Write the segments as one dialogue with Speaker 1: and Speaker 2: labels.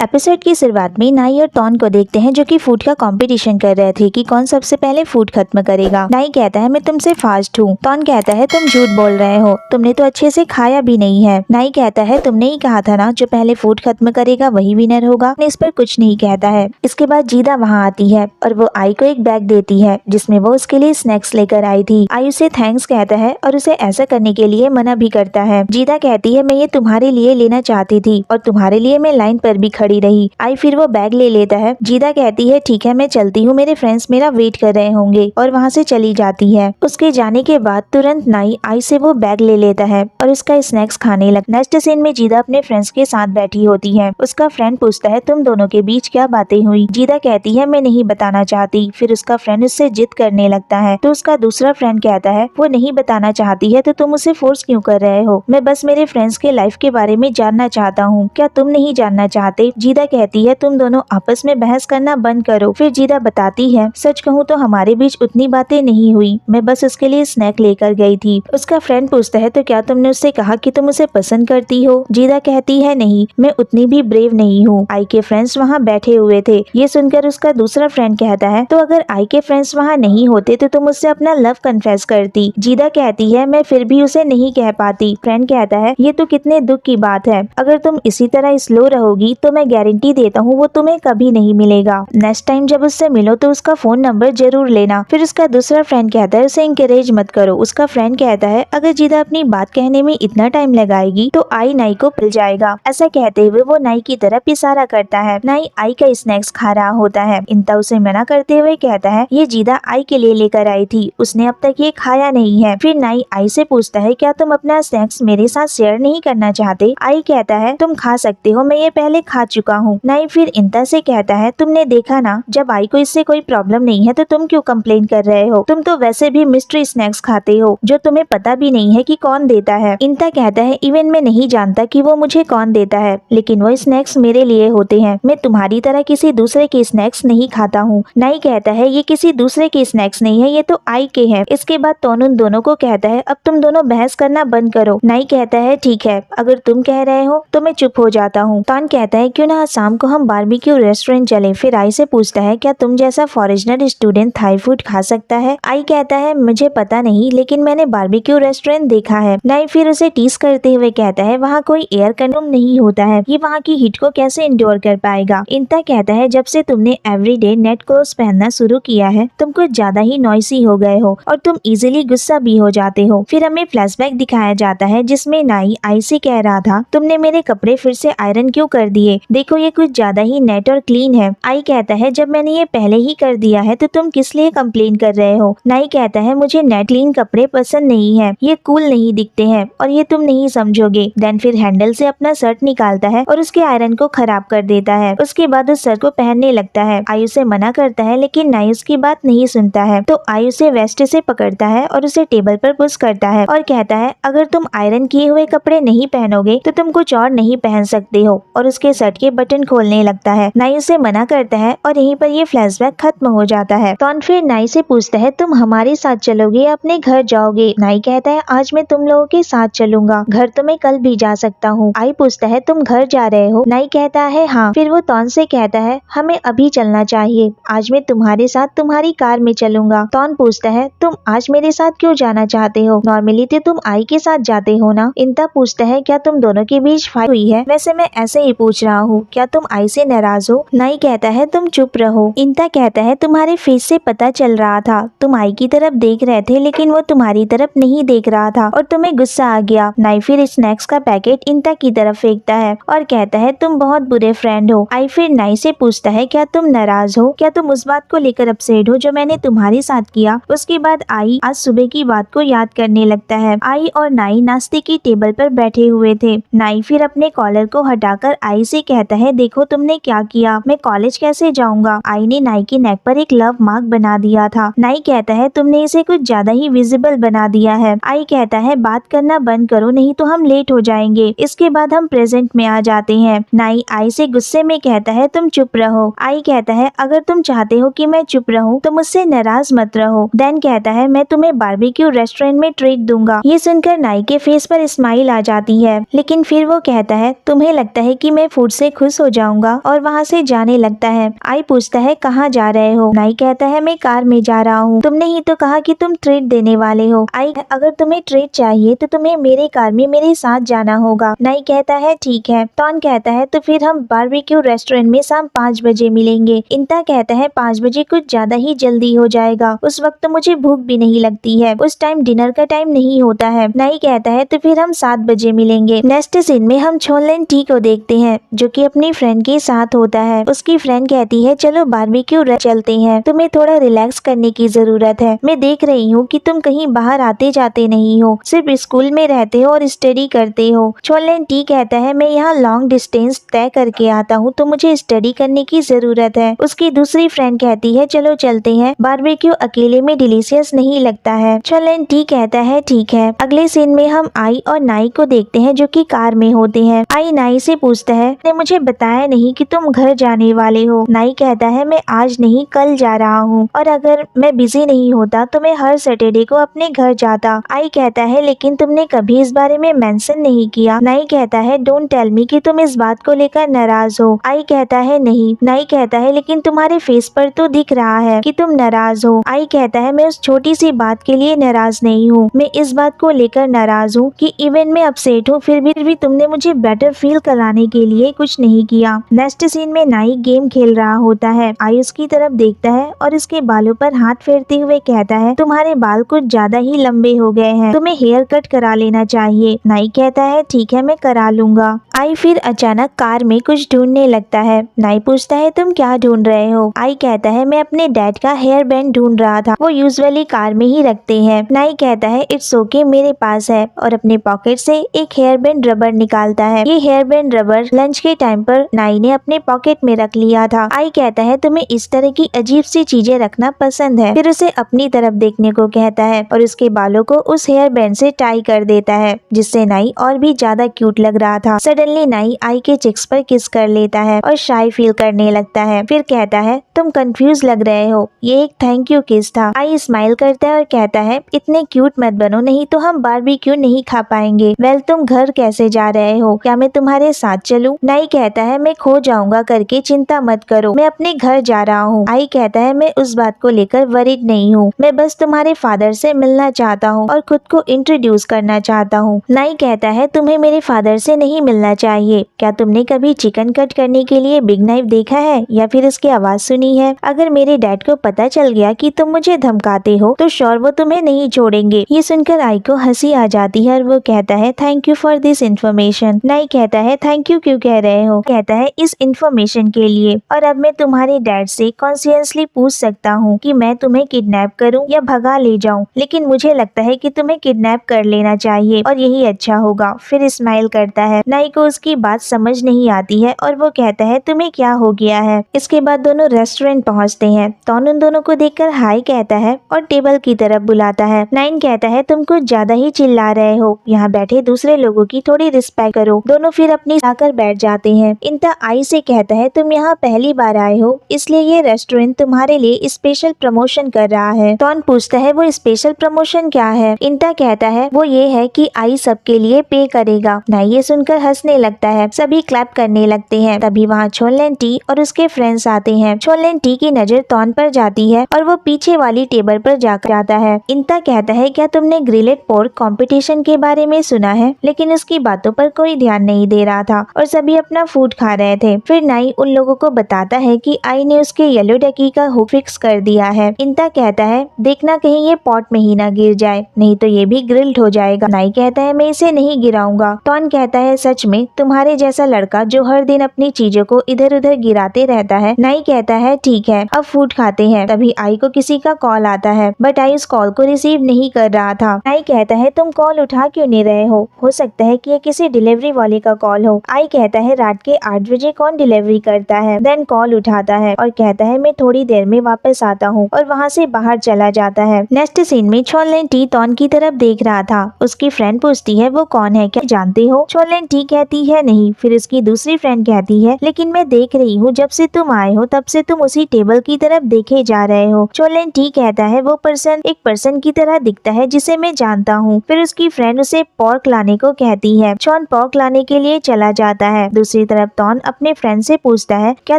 Speaker 1: Episode की शुरुआत में नाई और टॉन को देखते हैं जो कि फूड का कंपटीशन कर रहे थे कि कौन सबसे पहले फूड खत्म करेगा। नाई कहता है मैं तुमसे फास्ट हूँ। टॉन कहता है तुम झूठ बोल रहे हो, तुमने तो अच्छे से खाया भी नहीं है। नाई कहता है तुमने ही कहा था ना जो पहले फूड खत्म करेगा वही विनर होगा। इस पर कुछ नहीं कहता है। इसके बाद जीदा वहाँ आती है और वो आई को एक बैग देती है जिसमें वो उसके लिए स्नैक्स लेकर आई थी। आई उसे थैंक्स कहता है और उसे ऐसा करने के लिए मना भी करता है। जीदा कहती है मैं ये तुम्हारे लिए लेना चाहती थी और तुम्हारे लिए मैं लाइन पर भी खड़ी रही। आई फिर वो बैग ले लेता है। जीदा कहती है ठीक है मैं चलती हूँ, मेरे फ्रेंड्स मेरा वेट कर रहे होंगे, और वहाँ से चली जाती है। उसके जाने के बाद तुरंत नाई आई से वो बैग ले लेता है और उसका स्नैक्स खाने लगता है। नेक्स्ट सीन में जीदा अपने फ्रेंड्स के साथ बैठी होती है। उसका फ्रेंड पूछता है तुम दोनों के बीच क्या बातें हुई। जीदा कहती है मैं नहीं बताना चाहती। फिर उसका फ्रेंड उससे जिद करने लगता है तो उसका दूसरा फ्रेंड कहता है वो नहीं बताना चाहती है तो तुम उसे फोर्स क्यों कर रहे हो, मैं बस मेरे फ्रेंड्स के लाइफ के बारे में जानना चाहता हूँ, क्या तुम नहीं जानना चाहते। जीदा कहती है तुम दोनों आपस में बहस करना बंद करो। फिर जीदा बताती है सच कहूँ तो हमारे बीच उतनी बातें नहीं हुई, मैं बस उसके लिए स्नैक लेकर गई थी। उसका फ्रेंड पूछता है तो क्या तुमने उससे कहा कि तुम उसे पसंद करती हो। जीदा कहती है नहीं, मैं उतनी भी ब्रेव नहीं हूँ। आई के फ्रेंड्स वहाँ बैठे हुए थे। ये सुनकर उसका दूसरा फ्रेंड कहता है तो अगर आई के फ्रेंड्स वहाँ नहीं होते तो तुम उससे अपना लव कन्फेस करती। जीदा कहती है मैं फिर भी उसे नहीं कह पाती। फ्रेंड कहता है ये तो कितने दुख की बात है, अगर तुम इसी तरह स्लो रहोगी तो मैं गारंटी देता हूँ वो तुम्हें कभी नहीं मिलेगा। नेक्स्ट टाइम जब उससे मिलो तो उसका फोन नंबर जरूर लेना। फिर उसका दूसरा फ्रेंड कहता है उसे इंकरेज मत करो। उसका फ्रेंड कहता है अगर जीदा अपनी बात कहने में इतना टाइम लगाएगी तो आई नाई को पिल जाएगा। ऐसा कहते हुए वो नाई की तरफ इशारा करता है। नाई आई का स्नैक्स खा रहा होता है। इंता उसे मना करते हुए कहता है ये जीदा आई के लिए लेकर आई थी, उसने अब तक ये खाया नहीं है। फिर नाई आई से पूछता है क्या तुम अपना स्नैक्स मेरे साथ शेयर नहीं करना चाहते। आई कहता है तुम खा सकते हो, मैं ये पहले खा चुका हूँ। नाई फिर इंता से कहता है तुमने देखा ना, जब आई को इससे कोई प्रॉब्लम नहीं है तो तुम क्यों कंप्लेन कर रहे हो, तुम तो वैसे भी मिस्ट्री स्नैक्स खाते हो जो तुम्हें पता भी नहीं है कि कौन देता है। इंता कहता है इवन मैं नहीं जानता कि वो मुझे कौन देता है, लेकिन वो स्नैक्स मेरे लिए होते हैं, मैं तुम्हारी तरह किसी दूसरे के स्नैक्स नहीं खाता हूँ। नाई कहता है ये किसी दूसरे के स्नैक्स नहीं है, ये तो आई के हैं। इसके बाद टॉन उन दोनों को कहता है अब तुम दोनों बहस करना बंद करो। नाई कहता है ठीक है, अगर तुम कह रहे हो तो मैं चुप हो जाता हूँ। टॉन कहता है क्यों ना आज शाम को हम बारबेक्यू रेस्टोरेंट चले। फिर आई से पूछता है क्या तुम जैसा फॉरेनर स्टूडेंट थाई फूड खा सकता है। आई कहता है मुझे पता नहीं, लेकिन मैंने बारबेक्यू रेस्टोरेंट देखा है। नाई फिर उसे टीज करते हुए कहता है वहाँ कोई एयर कंडीशन नहीं होता है, ये वहाँ की हीट को कैसे इंडोर कर पाएगा। इंता कहता है जब से तुमने एवरीडे नेट क्लोथ्स पहनना शुरू किया है तुम कुछ ज्यादा ही नॉइसी हो गए हो और तुम इजीली गुस्सा भी हो जाते हो। फिर हमें फ्लैशबैक दिखाया जाता है जिसमें नाई आई से कह रहा था तुमने मेरे कपड़े फिर से आयरन क्यों कर दिए, देखो ये कुछ ज्यादा ही नेट और क्लीन है। आई कहता है जब मैंने ये पहले ही कर दिया है तो तुम किस लिए कंप्लेन कर रहे हो। नाई कहता है मुझे नेट क्लीन कपड़े पसंद नहीं है, ये कूल नहीं दिखते हैं और ये तुम नहीं समझोगे। देन फिर हैंडल से अपना शर्ट निकालता है और उसके आयरन को खराब कर देता है। उसके बाद उस शर्ट को पहनने लगता है। आई उसे मना करता है लेकिन नाई उसकी बात नहीं सुनता है तो आई उसे वेस्ट से पकड़ता है और उसे टेबल पर पुश करता है और कहता है अगर तुम आयरन किए हुए कपड़े नहीं पहनोगे तो तुम कुछ और नहीं पहन सकते हो, और उसके शर्ट के बटन खोलने लगता है। नाई उसे मना करता है और यहीं पर ये फ्लैशबैक खत्म हो जाता है। टॉन फिर नाई से पूछता है तुम हमारे साथ चलोगे या अपने घर जाओगे। नाई कहता है आज मैं तुम लोगों के साथ चलूंगा, घर तो मैं कल भी जा सकता हूँ। आई पूछता है तुम घर जा रहे हो। नाई कहता है हाँ। फिर वो टॉन से कहता है हमें अभी चलना चाहिए, आज मैं तुम्हारे साथ तुम्हारी कार में चलूंगा। टॉन पूछता है तुम आज मेरे साथ क्यों जाना चाहते हो, नॉर्मली तो तुम आई के साथ जाते हो ना। इंता पूछता है क्या तुम दोनों के बीच फाइट हुई है। वैसे मैं ऐसे ही पूछ रहा हूँ, क्या तुम आई से नाराज हो। नाई कहता है तुम चुप रहो। इंता कहता है तुम्हारे फेस से पता चल रहा था, तुम आई की तरफ देख रहे थे लेकिन वो तुम्हारी तरफ नहीं देख रहा था और तुम्हें गुस्सा आ गया। नाई फिर स्नैक्स का पैकेट इंता की तरफ फेंकता है और कहता है तुम बहुत बुरे फ्रेंड हो। आई फिर नाई से पूछता है क्या तुम नाराज हो, क्या तुम उस बात को लेकर अपसेट हो जो मैंने तुम्हारे साथ किया। उसके बाद आई आज सुबह की बात को याद करने लगता है। आई और नाई नाश्ते की टेबल पर बैठे हुए थे। नाई फिर अपने कॉलर को हटाकर आई से कहता है देखो तुमने क्या किया, मैं कॉलेज कैसे जाऊंगा। आई ने नाई के नेक पर एक लव मार्क बना दिया था। नाई कहता है तुमने इसे कुछ ज्यादा ही विजिबल बना दिया है। आई कहता है बात करना बंद करो नहीं तो हम लेट हो जाएंगे। इसके बाद हम प्रेजेंट में आ जाते हैं। नाई आई से गुस्से में कहता है तुम चुप रहो। आई कहता है अगर तुम चाहते हो कि मैं चुप रहूं तो मुझसे नाराज मत रहो। देन कहता है मैं तुम्हें बारबेक्यू रेस्टोरेंट में ट्रीट दूंगा। ये सुनकर नाई के फेस पर स्माइल आ जाती है, लेकिन फिर वो कहता है तुम्हें लगता है कि मैं फूड से खुश हो जाऊंगा और वहाँ से जाने लगता है। आई पूछता है कहाँ जा रहे हो? नाई कहता है मैं कार में जा रहा हूँ, तुमने ही तो कहा कि तुम ट्रीट देने वाले हो। आई अगर तुम्हें ट्रीट चाहिए तो तुम्हें मेरे कार में मेरे साथ जाना होगा। नाई कहता है ठीक है। टॉन कहता है तो फिर हम बारबेक्यू रेस्टोरेंट में शाम 5 बजे मिलेंगे। इंता कहता है 5 बजे कुछ ज्यादा ही जल्दी हो जाएगा, उस वक्त तो मुझे भूख भी नहीं लगती है, उस टाइम डिनर का टाइम नहीं होता है। नाई कहता है तो फिर हम 7 बजे मिलेंगे। नेक्स्ट सीन में हम छोनलेन टी को देखते हैं जो कि अपनी फ्रेंड के साथ होता है। उसकी फ्रेंड कहती है चलो बारबेक्यू चलते हैं, तुम्हें थोड़ा रिलैक्स करने की जरूरत है। मैं देख रही हूँ कि तुम कहीं बाहर आते जाते नहीं हो, सिर्फ स्कूल में रहते हो और स्टडी करते हो। छोनलेन टी कहता है मैं यहाँ लॉन्ग डिस्टेंस तय करके आता हूँ तो मुझे स्टडी करने की जरूरत है। उसकी दूसरी फ्रेंड कहती है चलो चलते हैं, बारबेक्यू अकेले में डिलीशियस नहीं लगता है। छोनलेन टी कहता है ठीक है। अगले सीन में हम आई और नाई को देखते हैं जो कि कार में होते हैं। आई नाई से पूछता है ने मुझे बताया नहीं कि तुम घर जाने वाले हो। नाई कहता है मैं आज नहीं कल जा रहा हूँ और अगर मैं बिजी नहीं होता तो मैं हर सैटरडे को अपने घर जाता। आई कहता है लेकिन तुमने कभी इस बारे में मेंशन नहीं किया। नाई कहता है डोंट टेल मी कि तुम इस बात को लेकर नाराज हो। आई कहता है नहीं। नाई कहता है लेकिन तुम्हारे फेस पर तो दिख रहा है कि तुम नाराज हो। आई कहता है मैं उस छोटी सी बात के लिए नाराज नहीं हूँ, मैं इस बात को लेकर नाराज हूँ कि इवन मैं अपसेट हूँ फिर भी तुमने मुझे बेटर फील कराने के लिए कुछ नहीं किया। नेक्स्ट सीन में नाई गेम खेल रहा होता है। आई उसकी तरफ देखता है और इसके बालों पर हाथ फेरते हुए कहता है तुम्हारे बाल कुछ ज्यादा ही लंबे हो गए हैं, तुम्हें हेयर कट करा लेना चाहिए। नाई कहता है ठीक है मैं करा लूंगा। आई फिर अचानक कार में कुछ ढूंढने लगता है। नाई पूछता है तुम क्या ढूंढ रहे हो? आई कहता है मैं अपने डैड का हेयर बैंड ढूंढ रहा था, वो यूजुअली कार में ही रखते हैं। नाई कहता है इट्स ओके मेरे पास है और अपने पॉकेट से एक हेयर बैंड रबर निकालता है। ये हेयर बैंड रबर लंच के टाइम पर नाई ने अपने पॉकेट में रख लिया था। आई कहता है तुम्हें इस तरह की अजीब सी चीजें रखना पसंद है, फिर उसे अपनी तरफ देखने को कहता है और उसके बालों को उस हेयर बैंड से टाई कर देता है जिससे नाई और भी ज्यादा क्यूट लग रहा था। सडनली नाई आई के चिक्स पर किस कर लेता है और शाई फील करने लगता है। फिर कहता है तुम कंफ्यूज लग रहे हो, ये एक थैंक यू किस था। आई स्माइल करता है और कहता है इतने क्यूट मत बनो नहीं तो हम बारबेक्यू नहीं खा पाएंगे। वेल तुम घर कैसे जा रहे हो, क्या मैं तुम्हारे साथ चलूं? नाई कहता है मैं खो जाऊंगा करके चिंता मत करो, मैं अपने घर जा रहा हूँ। आई कहता है मैं उस बात को लेकर वरीड नहीं हूँ, मैं बस तुम्हारे फादर से मिलना चाहता हूँ और खुद को इंट्रोड्यूस करना चाहता हूँ। नाई कहता है तुम्हें मेरे फादर से नहीं मिलना चाहिए, क्या तुमने कभी चिकन कट करने के लिए बिग नाइफ देखा है या फिर उसकी आवाज सुनी है? अगर मेरे डैड को पता चल गया कि तुम मुझे धमकाते हो तो श्योर वो तुम्हें नहीं छोड़ेंगे। ये सुनकर आई को हंसी आ जाती है और वो कहता है thank you for this information. नाई कहता है थैंक यू क्यों कह रहे हो? कहता है इस इन्फॉर्मेशन के लिए, और अब मैं तुम्हारे डैड से कॉन्शियसली पूछ सकता हूँ कि मैं तुम्हें किडनैप करूँ या भगा ले जाऊँ, लेकिन मुझे लगता है कि तुम्हें किडनैप कर लेना चाहिए और यही अच्छा होगा। फिर स्माइल करता है। नाई को उसकी बात समझ नहीं आती है और वो कहता है तुम्हें क्या हो गया है। इसके बाद दोनों रेस्टोरेंट पहुँचते हैं। टॉन उन दोनों को देखकर हाय कहता है और टेबल की तरफ बुलाता है। नाइन कहता है तुम कुछ ज्यादा ही चिल्ला रहे हो, यहाँ बैठे दूसरे लोगों की थोड़ी रिस्पेक्ट करो। दोनों फिर अपनी आकर बैठ जाते हैं। इंता आई से कहता है तुम यहाँ पहली बार आए हो इसलिए ये रेस्टोरेंट तुम्हारे लिए स्पेशल प्रमोशन कर रहा है। टॉन पूछता है वो स्पेशल प्रमोशन क्या है? इंता कहता है वो ये है कि आई सबके लिए पे करेगा। नाई ये सुनकर हंसने लगता है। सभी क्लैप करने लगते हैं। तभी वहाँ छोनलेन टी और उसके फ्रेंड्स आते हैं। छोनलेन टी की नजर टॉन पर जाती है और वो पीछे वाली टेबल पर जाकर जाता है। इंता कहता है क्या तुमने ग्रिलेड पोर्क कंपटीशन के बारे में सुना है? लेकिन उसकी बातों पर कोई ध्यान नहीं दे रहा था और सभी अपना फूड खा रहे थे। फिर नाई उन लोगों को बताता है कि आई ने उसके येलो डकी का हुक फिक्स कर दिया है। इंता कहता है देखना कहीं ये पॉट में ही ना गिर जाए, नहीं तो ये भी ग्रिल्ड हो जाएगा। नाई कहता है मैं इसे नहीं गिराऊंगा। टॉन कहता है सच में तुम्हारे जैसा लड़का जो हर दिन अपनी चीजों को इधर उधर गिराते रहता है। नाई कहता है ठीक है अब फूड खाते हैं। तभी आई को किसी का कॉल आता है बट आई उस कॉल को रिसीव नहीं कर रहा था। नाई कहता है तुम कॉल उठा क्यों नहीं रहे हो सकता है कि ये किसी डिलीवरी वाले का कॉल हो। आई कहता है रात के 8 बजे कौन डिलीवरी करता है? देन कॉल उठाता है और कहता है मैं थोड़ी देर में वापस आता हूँ और वहाँ से बाहर चला जाता है। नेक्स्ट सीन में छोनलेन टी टॉन की तरफ देख रहा था। उसकी फ्रेंड पूछती है वो कौन है, क्या जानते हो? छोनलेन टी कहती है नहीं। फिर उसकी दूसरी फ्रेंड कहती है लेकिन मैं देख रही हूँ जब से तुम आए हो तब से तुम उसी टेबल की तरफ देखे जा रहे हो। छोनलेन टी कहता है वो पर्सन एक पर्सन की तरह दिखता है जिसे मैं जानता हूँ। फिर उसकी फ्रेंड उसे पोर्क लाने को कहती है। शॉन पोर्क लाने के लिए चला जाता है। दूसरी दूसरी तरफ टॉन अपने फ्रेंड से पूछता है, क्या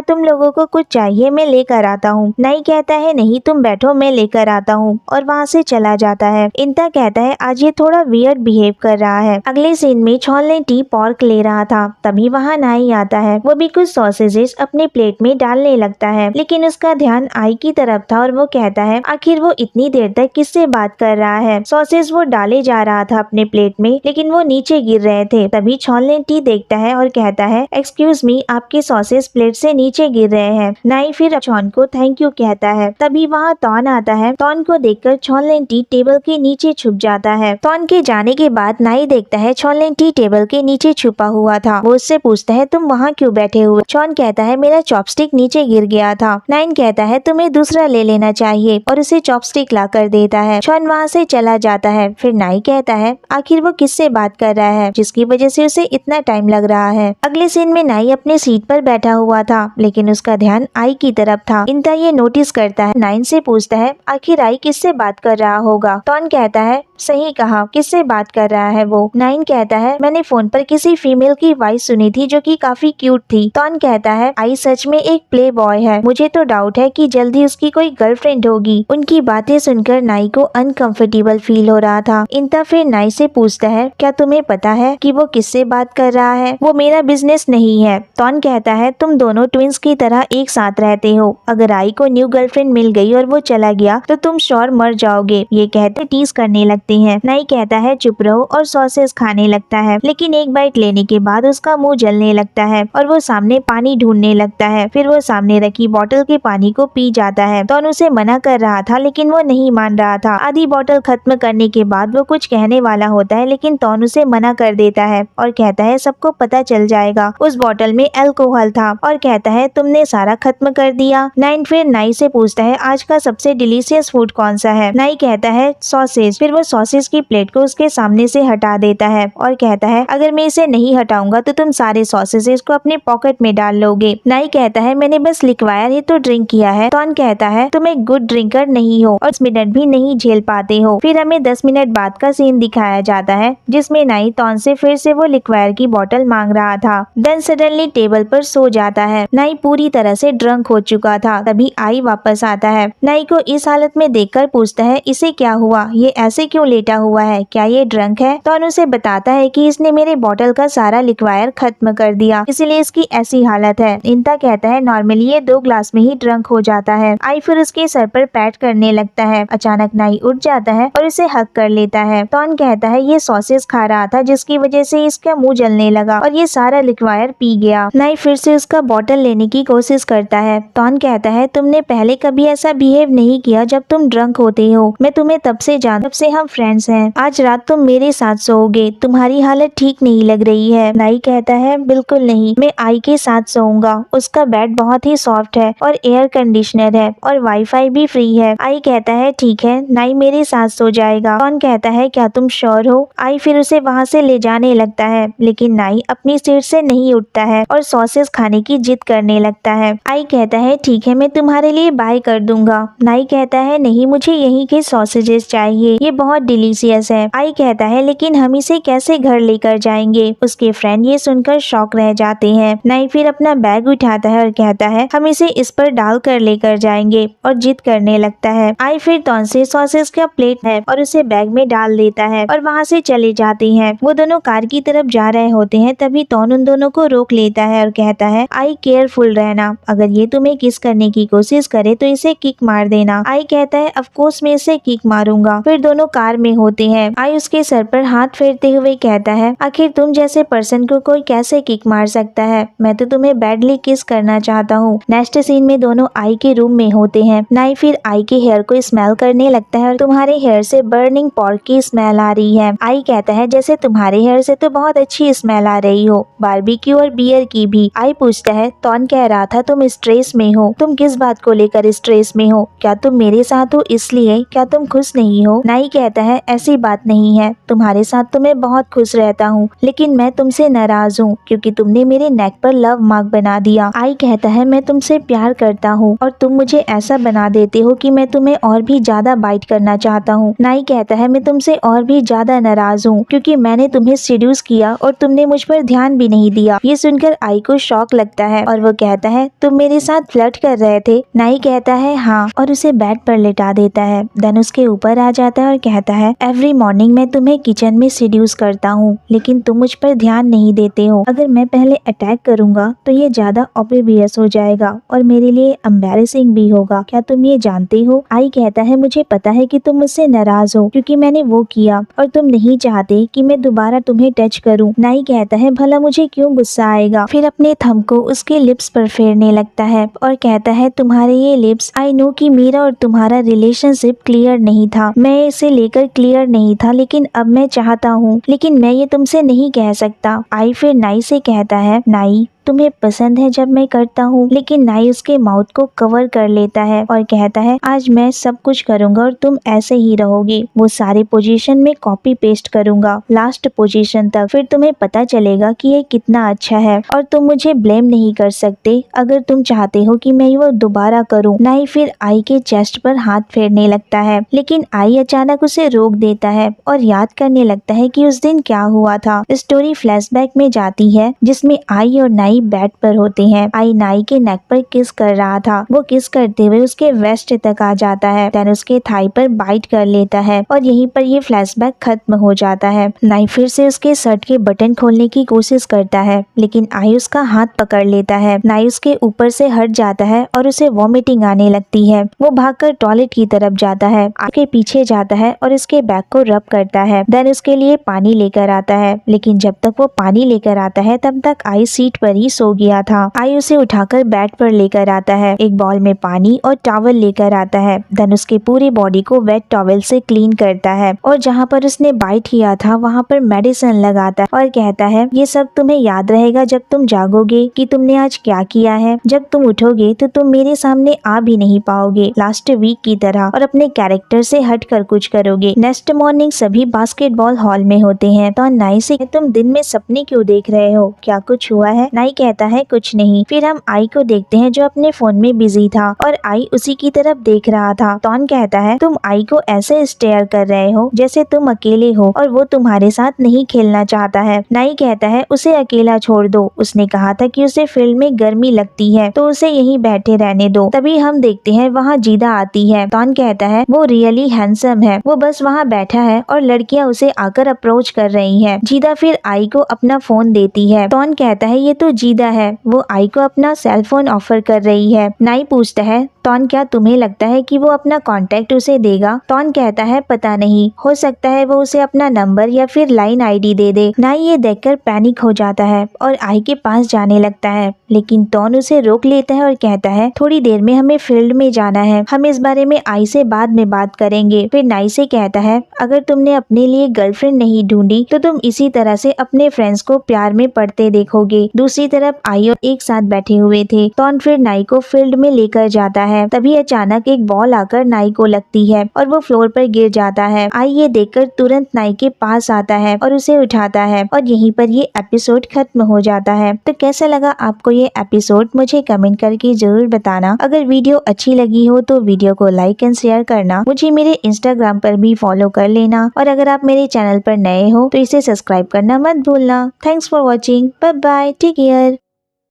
Speaker 1: तुम लोगों को कुछ चाहिए? मैं लेकर आता हूँ। नाई कहता है, नहीं तुम बैठो, मैं लेकर आता हूँ, और वहाँ से चला जाता है। इंता कहता है, आज ये थोड़ा वियर्ड बिहेव कर रहा है। अगले सीन में छॉन टी पॉर्क ले रहा था, तभी वहाँ नाई आता है। वो भी कुछ सॉसेजेस अपने प्लेट में डालने लगता है, लेकिन उसका ध्यान आई की तरफ था और वो कहता है, आखिर वो इतनी देर तक किससे बात कर रहा है? सॉसेज वो डाले जा रहा था अपने प्लेट में, लेकिन वो नीचे गिर रहे थे। तभी छॉन टी देखता है और कहता है, एक्सक्यूज मी, आपके सॉसेज प्लेट से नीचे गिर रहे हैं। नाई फिर छॉन को थैंक यू कहता है। तभी वहाँ टॉन आता है। टॉन को देखकर छॉन टी टेबल के नीचे छुप जाता है। टॉन के जाने के बाद नाई देखता है छॉन टी टेबल के नीचे छुपा हुआ था। वो उससे पूछता है, तुम वहाँ क्यों बैठे हुए? छॉन कहता है, मेरा चॉपस्टिक नीचे गिर गया था। नाइन कहता है, तुम्हें दूसरा ले लेना चाहिए, और उसे चॉपस्टिक ला कर देता है। छॉन वहाँ से चला जाता है। फिर नाई कहता है, आखिर वो किससे बात कर रहा है जिसकी वजह से उसे इतना टाइम लग रहा है? अगले सीन में नाई अपने सीट पर बैठा हुआ था, लेकिन उसका ध्यान आई की तरफ था। इंता ये नोटिस करता है। नाइन से पूछता है, आखिर आई किससे बात कर रहा होगा? टॉन कहता है, सही कहा, किससे बात कर रहा है वो? नाइन कहता है, मैंने फोन पर किसी फीमेल की वॉइस सुनी थी जो कि काफी क्यूट थी। टॉन कहता है, आई सच में एक प्ले बॉय है। मुझे तो डाउट है कि जल्दी उसकी कोई गर्लफ्रेंड होगी। उनकी बातें सुनकर नाई को अनकंफर्टेबल फील हो रहा था। इंता फिर नाई से पूछता है, क्या तुम्हें पता है कि वो किससे बात कर रहा है? वो मेरा बिजनेस नहीं है। टॉन कहता है, तुम दोनों ट्विंस की तरह एक साथ रहते हो। अगर आई को न्यू गर्लफ्रेंड मिल गई और वो चला गया तो तुम श्योर मर जाओगे। ये कहते टीज करने लगते हैं। नाई कहता है, चुप रहो, और सॉसेस खाने लगता है, लेकिन एक बाइट लेने के बाद उसका मुंह जलने लगता है और वो सामने पानी ढूंढने लगता है। फिर वो सामने रखी बोतल के पानी को पी जाता है। टॉन उसे मना कर रहा था, लेकिन वो नहीं मान रहा था। आधी बोतल खत्म करने के बाद वो कुछ कहने वाला होता है, लेकिन टॉन उसे मना कर देता है और कहता है, सबको पता चल जाएगा। उस बोतल में अल्कोहल था, और कहता है, तुमने सारा खत्म कर दिया। नाइन फिर नाई से पूछता है, आज का सबसे डिलीशियस फूड कौन सा है? नाई कहता है, सॉसेज। फिर वो सॉसेज की प्लेट को उसके सामने से हटा देता है और कहता है, अगर मैं इसे नहीं हटाऊंगा तो तुम सारे सॉसेजेस को अपने पॉकेट में डाल लोगे। नाई कहता है, मैंने बस लिक्वायर ही तो ड्रिंक किया है। टॉन कहता है, तुम एक गुड ड्रिंकर नहीं हो और 10 मिनट भी नहीं झेल पाते हो। फिर हमें 10 मिनट बाद का सीन दिखाया जाता है, जिसमें नाई टॉन से फिर से वो लिक्वायर की बोतल मांग रहा था। देन सडनली टेबल पर सो जाता है। नाई पूरी तरह से ड्रंक हो चुका था। तभी आई वापस आता है। नाई को इस हालत में देखकर पूछता है, इसे क्या हुआ? ये ऐसे क्यों लेटा हुआ है? क्या ये ड्रंक है? टॉन उसे बताता है कि इसने मेरे बोतल का सारा लिक्वायर खत्म कर दिया, इसलिए इसकी ऐसी हालत है। इंता कहता है, नॉर्मली ये 2 ग्लास में ही ड्रंक हो जाता है। आई फिर उसके सर पर पैट करने लगता है। अचानक नाई उठ जाता है और उसे हक कर लेता है। टॉन कहता है, ये सॉसेस खा रहा था जिसकी वजह से इसका मुंह जलने लगा और ये सारा लिक्वायर पी गया। नाई फिर से उसका बोतल लेने की कोशिश करता है। टॉन कहता है, तुमने पहले कभी ऐसा बिहेव नहीं किया जब तुम ड्रंक होते हो। मैं तुम्हें तब से जानता, तब से हम फ्रेंड्स हैं। आज रात तुम मेरे साथ सोओगे। तुम्हारी हालत ठीक नहीं लग रही है। नाई कहता है, बिल्कुल नहीं, मैं आई के साथ सोऊंगा। उसका बेड बहुत ही सॉफ्ट है और एयर कंडीशनर है और वाईफाई भी फ्री है। आई कहता है, ठीक है, नाई मेरे साथ सो जाएगा। टॉन कहता है, क्या तुम श्योर हो? आई फिर उसे वहाँ से ले जाने लगता है, लेकिन नाई अपनी सीट से नहीं उठता है और सॉसेस खाने की जिद करने लगता है। आई कहता है, ठीक है, मैं तुम्हारे लिए बाय कर दूंगा। नाई कहता है, नहीं, मुझे यहीं के सॉसेजेस चाहिए, ये बहुत डिलीशियस है। आई कहता है, लेकिन हम इसे कैसे घर लेकर जाएंगे? उसके फ्रेंड ये सुनकर शॉक रह जाते हैं। नाई फिर अपना बैग उठाता है और कहता है, हम इसे इस पर डाल कर लेकर जाएंगे, और जिद करने लगता है। आई फिर टॉन से सॉसेस का प्लेट है और उसे बैग में डाल देता है और वहाँ से चले जाते हैं। वो दोनों कार की तरफ जा रहे होते हैं, तभी टॉन उन दोनों को रोक लेता है और कहता है, आई केयरफुल रहना, अगर ये तुम्हें किस करने की कोशिश करे तो इसे किक मार देना। आई कहता है, ऑफ कोर्स मैं इसे किक मारूंगा। फिर दोनों कार में होते हैं। आई उसके सर पर हाथ फेरते हुए कहता है, आखिर तुम जैसे पर्सन को कोई कैसे किक मार सकता है? मैं तो तुम्हें बैडली किस करना चाहता हूँ। नेक्स्ट सीन में दोनों आई के रूम में होते हैं। नाई फिर आई के हेयर को स्मेल करने लगता है और तुम्हारे हेयर से बर्निंग पॉर्क की स्मेल आ रही है। आई कहता है, जैसे तुम्हारे हेयर से तो बहुत अच्छी स्मेल आ रही हो, बारबेक्यू और बियर की भी। आई पूछता है, टॉन कह रहा था तुम स्ट्रेस में हो। तुम किस बात को लेकर स्ट्रेस में हो? क्या तुम मेरे साथ हो इसलिए? क्या तुम खुश नहीं हो? नाई कहता है, ऐसी बात नहीं है, तुम्हारे साथ तो मैं बहुत खुश रहता हूँ, लेकिन मैं तुमसे नाराज हूँ क्योंकि तुमने मेरे नेक पर लव मार्क बना दिया। आई कहता है, मैं तुमसे प्यार करता हूँ और तुम मुझे ऐसा बना देते हो कि मैं तुम्हें और भी ज्यादा बाइट करना चाहता हूँ। नाई कहता है, मैं तुमसे और भी ज्यादा नाराज हूँ क्योंकि मैंने तुम्हें सीड्यूस किया और तुमने मुझ पर ध्यान भी नहीं दिया। दिया। ये सुनकर आई को शॉक लगता है और वो कहता है तुम मेरे साथ फ्लर्ट कर रहे थे। नाई कहता है हाँ और उसे बेड पर लिटा देता है। देन उसके ऊपर आ जाता है और कहता है एवरी मॉर्निंग मैं तुम्हें किचन में सीड्यूस करता हूँ लेकिन तुम मुझ पर ध्यान नहीं देते हो। अगर मैं पहले अटैक करूंगा तो ये ज्यादा ऑब्वियस हो जाएगा और मेरे लिए एम्बैरेसिंग भी होगा। क्या तुम ये जानते हो? आई कहता है मुझे पता है कि तुम मुझसे नाराज हो क्योंकि मैंने वो किया और तुम नहीं चाहते कि मैं दोबारा तुम्हें टच करूं। नाई कहता है भला मुझे क्यों गुस्सा आएगा। फिर अपने थंब को उसके लिप्स पर फेरने लगता है और कहता है तुम्हारे ये लिप्स, आई नो कि मेरा और तुम्हारा रिलेशनशिप क्लियर नहीं था, मैं इसे लेकर क्लियर नहीं था, लेकिन अब मैं चाहता हूँ, लेकिन मैं ये तुमसे नहीं कह सकता। आई फिर नाई से कहता है नाई तुम्हें पसंद है जब मैं करता हूँ, लेकिन नाई उसके माउथ को कवर कर लेता है और कहता है आज मैं सब कुछ करूंगा और तुम ऐसे ही रहोगे। वो सारे पोजीशन में कॉपी पेस्ट करूंगा लास्ट पोजीशन तक, फिर तुम्हें पता चलेगा कि ये कितना अच्छा है और तुम मुझे ब्लेम नहीं कर सकते अगर तुम चाहते हो कि मैं वो दोबारा करूँ। नाई फिर आई के चेस्ट पर हाथ फेरने लगता है लेकिन आई अचानक उसे रोक देता है और याद करने लगता है कि उस दिन क्या हुआ था। स्टोरी फ्लैशबैक में जाती है जिसमें आई और नाई बेड पर होते हैं। आई नाई के नेक पर किस कर रहा था। वो किस करते हुए उसके वेस्ट तक आ जाता है, देन उसके थाई पर बाइट कर लेता है और यहीं पर ये फ्लैशबैक खत्म हो जाता है। नाई फिर से उसके शर्ट के बटन खोलने की कोशिश करता है लेकिन आई उसका हाथ पकड़ लेता है। नाई उसके ऊपर से हट जाता है और उसे वॉमिटिंग आने लगती है। वो भागकर टॉयलेट की तरफ जाता है, आगे पीछे जाता है और इसके बैग को रब करता है, देन उसके लिए पानी लेकर आता है। लेकिन जब तक वो पानी लेकर आता है तब तक आई सीट पर ही सो गया था। आई उसे उठाकर बेड पर लेकर आता है, एक बॉल में पानी और टॉवल लेकर आता है, देन उसके पूरी बॉडी को वेट टॉवल से क्लीन करता है और जहाँ पर उसने बाइट किया था वहाँ पर मेडिसिन लगाता है और कहता है ये सब तुम्हें याद रहेगा जब तुम जागोगे कि तुमने आज क्या किया है। जब तुम उठोगे तो तुम मेरे सामने आ भी नहीं पाओगे लास्ट वीक की तरह और अपने कैरेक्टर से हट कर कुछ करोगे। नेक्स्ट मॉर्निंग सभी बास्केटबॉल हॉल में होते हैं तो नाई से तुम दिन में सपने क्यों देख रहे हो, क्या कुछ हुआ है? नाई कहता है कुछ नहीं। फिर हम आई को देखते हैं जो अपने फोन में बिजी था और आई उसी की तरफ देख रहा था। टॉन कहता है तुम आई को ऐसे स्टेयर कर रहे हो जैसे तुम अकेले हो और वो तुम्हारे साथ नहीं खेलना चाहता है। नाई कहता है उसे अकेला छोड़ दो, उसने कहा था कि उसे फील्ड में गर्मी लगती है तो उसे यहीं बैठे रहने दो। तभी हम देखते हैं वहाँ जीदा आती है। टॉन कहता है वो रियली हैंडसम है, वो बस वहाँ बैठा है और लड़कियाँ उसे आकर अप्रोच कर रही है। जीदा फिर आई को अपना फोन देती है। टॉन कहता है ये तो जीदा है, वो आई को अपना सेल फोन ऑफर कर रही है। नाई पूछता है टॉन क्या तुम्हें लगता है कि वो अपना कांटेक्ट उसे देगा? टॉन कहता है पता नहीं, हो सकता है वो उसे अपना नंबर या फिर लाइन आईडी दे दे। नाई ये देखकर पैनिक हो जाता है और आई के पास जाने लगता है लेकिन टॉन उसे रोक लेता है और कहता है थोड़ी देर में हमें फील्ड में जाना है, हम इस बारे में आई से बाद में बात करेंगे। फिर नाई से कहता है अगर तुमने अपने लिए गर्लफ्रेंड नहीं ढूंढी तो तुम इसी तरह से अपने फ्रेंड्स को प्यार में पड़ते देखोगे। दूसरी तरफ आई और एक साथ बैठे हुए थे। टॉन फिर नाई को फील्ड में लेकर जाता है, तभी अचानक एक बॉल आकर नाई को लगती है और वो फ्लोर पर गिर जाता है। आई ये देखकर तुरंत नाई के पास आता है और उसे उठाता है और यहीं पर ये एपिसोड खत्म हो जाता है। तो कैसा लगा आपको ये एपिसोड मुझे कमेंट करके जरूर बताना। अगर वीडियो अच्छी लगी हो तो वीडियो को लाइक एंड शेयर करना। मुझे मेरे इंस्टाग्राम पर भी फॉलो कर लेना और अगर आप मेरे चैनल पर नए हो तो इसे सब्सक्राइब करना मत भूलना। Thanks for watching, bye bye, take care.